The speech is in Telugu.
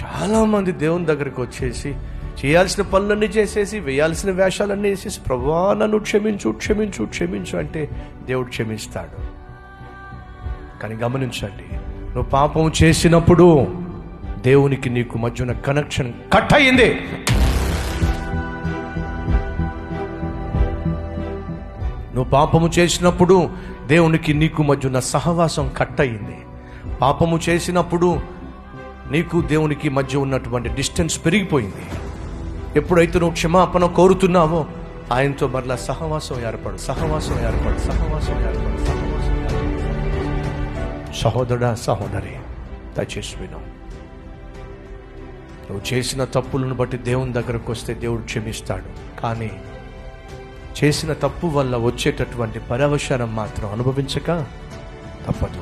చాలామంది దేవుని దగ్గరికి వచ్చేసి చేయాల్సిన పనులన్నీ చేసేసి వేయాల్సిన వేషాలన్నీ వేసేసి ప్రభువా నన్ను క్షమించు క్షమించు క్షమించు అంటే దేవుడు క్షమిస్తాడు. కానీ గమనించండి, నువ్వు పాపం చేసినప్పుడు దేవునికి నీకు మధ్య ఉన్న కనెక్షన్ కట్ అయ్యింది. నువ్వు పాపము చేసినప్పుడు దేవునికి నీకు మధ్య ఉన్న సహవాసం కట్ అయ్యింది. పాపము చేసినప్పుడు నీకు దేవునికి మధ్య ఉన్నటువంటి డిస్టెన్స్ పెరిగిపోయింది. ఎప్పుడైతే నువ్వు క్షమాపణ కోరుతున్నావో ఆయనతో మరలా సహవాసం ఏర్పడు. సహోదరుడా సహోదరి, దయచేసి విను. నువ్వు చేసిన తప్పులను బట్టి దేవుని దగ్గరకు వస్తే దేవుడు క్షమిస్తాడు. కానీ చేసిన తప్పు వల్ల వచ్చేటటువంటి పరవశనం మాత్రం అనుభవించక తప్పదు.